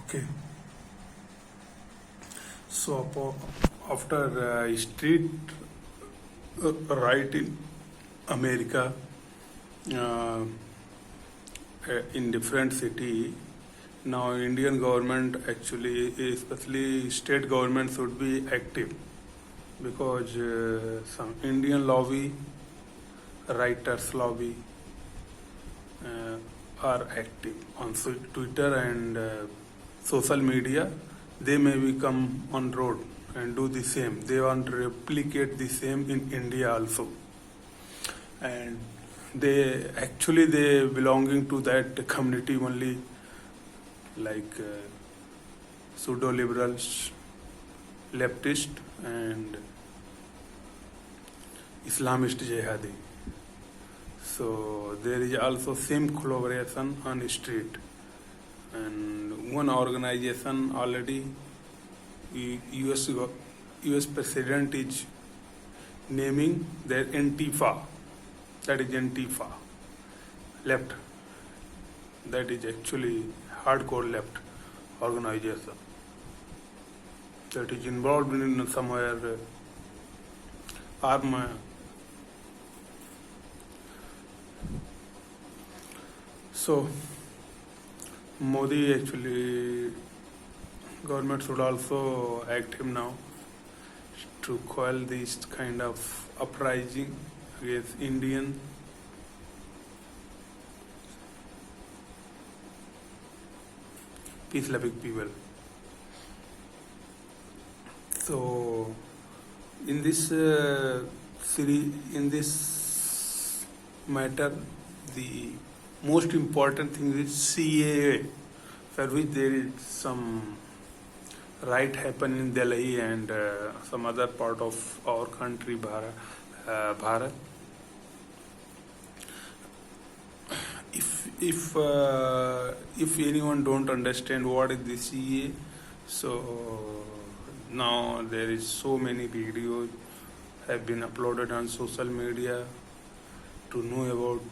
Okay. So after street riot in America, uh, in different city, now Indian government actually, especially state government, should be active because some Indian lobby, writers lobby are active on Twitter and social media. They may become on road and do the same. They want to replicate the same in India also. And they belonging to that community only, like pseudo liberals, leftist, and Islamist jihadi. So there is also same collaboration on street, and one organization already US president is naming their Antifa, that is Antifa, left, that is actually hardcore left organization that is involved in somewhere arm. So Modi actually, government should also active now to quell this kind of uprising against Indian peace-loving people. So in this in this matter, the most important thing is CAA, for which there is some riot happen in Delhi and some other part of our country, Bharat. If anyone don't understand what is the CAA, so now there is so many videos have been uploaded on social media to know about.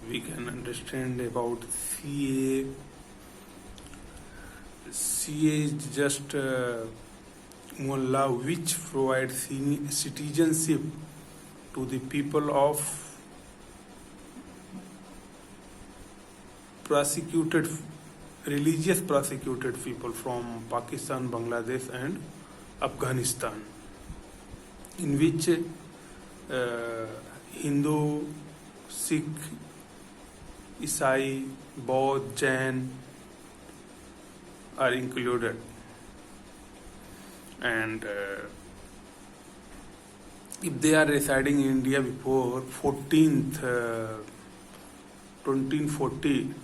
We can understand about CAA. CAA is just one law which provides citizenship to the people of religious persecuted people from Pakistan, Bangladesh and Afghanistan, in which Hindu, Sikh, Isai, Baudh, Jain are included, and if they are residing in India before 14th 2014,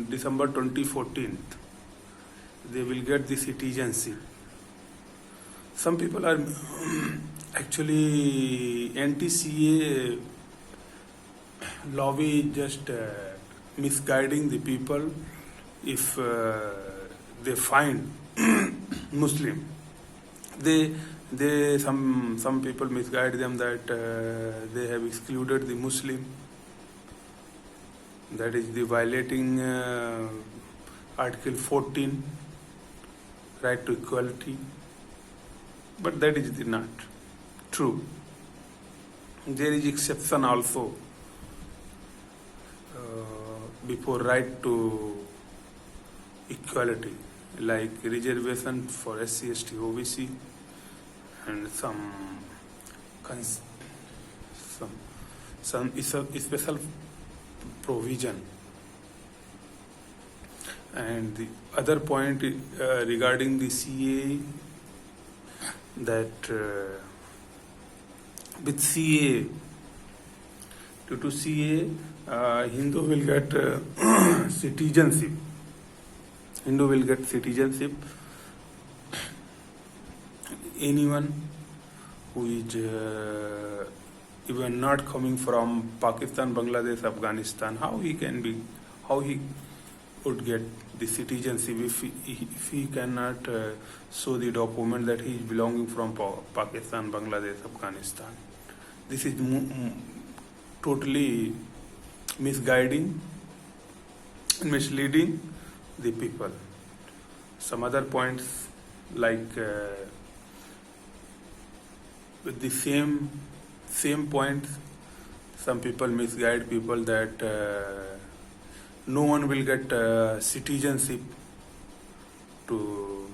December 2014, they will get the citizenship. Some people are actually anti-CA lobby, just misguiding the people. If they find Muslim, some people misguide them that they have excluded the Muslim. That is the violating Article 14, right to equality. But that is not true. There is exception also before right to equality, like reservation for SC, ST, OBC, and some special provision. And the other point regarding the CA, that with CA, due to CA, Hindu will get citizenship. Hindu will get citizenship. Anyone who is even not coming from Pakistan, Bangladesh, Afghanistan, how he would get the citizenship if he cannot show the document that he is belonging from Pakistan, Bangladesh, Afghanistan. This is totally misguiding, misleading the people. Some other points like with the same points, some people misguide people that no one will get citizenship to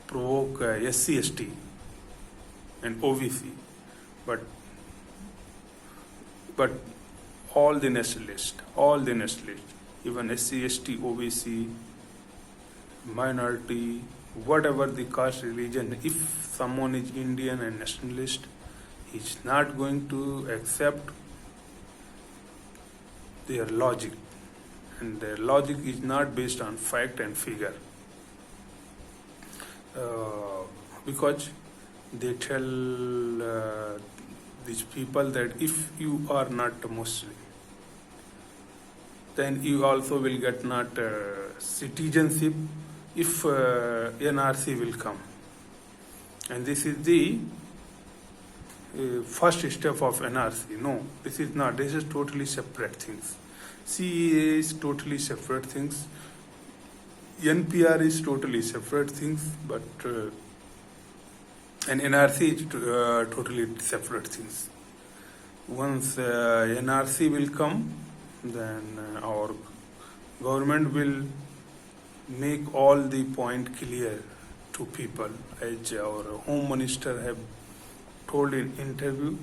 provoke SC, ST and OBC, but all the nationalists, even SC, ST, OBC, minority, whatever the caste, religion, if someone is Indian and nationalist, he's not going to accept their logic, and their logic is not based on fact and figure, because they tell these people that if you are not Muslim, then you also will get not citizenship if NRC will come. And this is the first step of NRC. No, this is not. This is totally separate things. CEA is totally separate things. NPR is totally separate things, but and NRC is totally separate things. Once NRC will come, then our government will make all the point clear to people, as our Home Minister have told in interview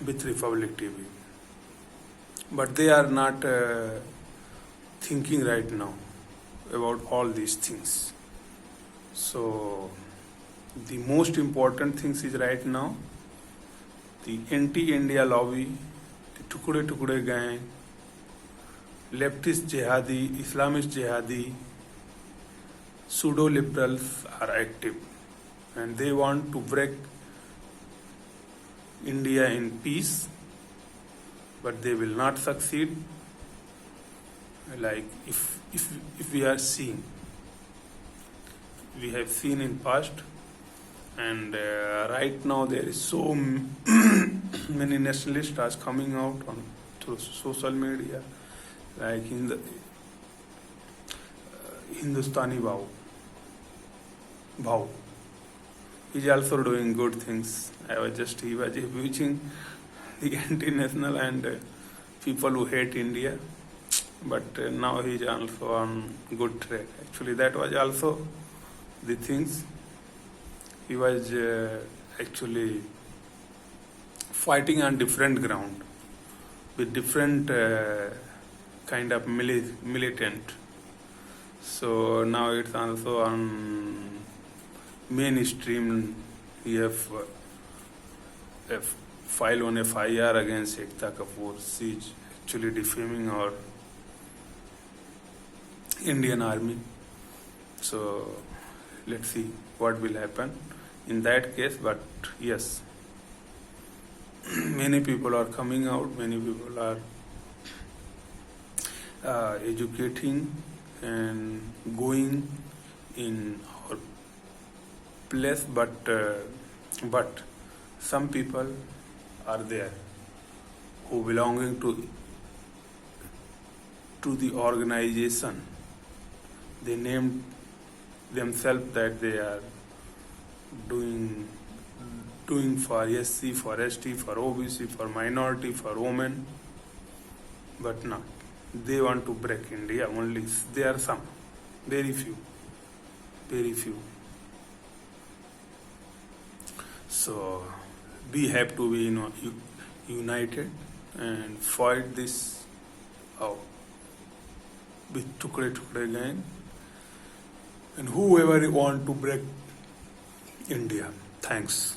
with Republic TV. But they are not thinking right now about all these things. So the most important things is right now the anti-India lobby, the Tukde gang, leftist jihadi, Islamist jihadi, pseudo-liberals are active, and they want to break India in peace, but they will not succeed. Like if we are seeing, we have seen in past, and right now there is so many nationalists are coming out on through social media, like in the Hindustani Bhau. He's also doing good things. He was abusing the anti-national and people who hate India, but now he's also on good track. Actually, that was also the things. He was actually fighting on different ground with different kind of militant. So now it's also on mainstream. He have filed on FIR against Ekta Kapoor. She's actually defaming our Indian Army. So let's see what will happen in that case. But yes, many people are coming out, many people are educating and going in our place, but some people are there who belonging to the organization. They named themselves that they are doing for SC, for ST, for OBC, for minority, for women, but not. They want to break India only. There are some, very few. So we have to be united and fight this out with Tukde gang and whoever want to break India. Thanks.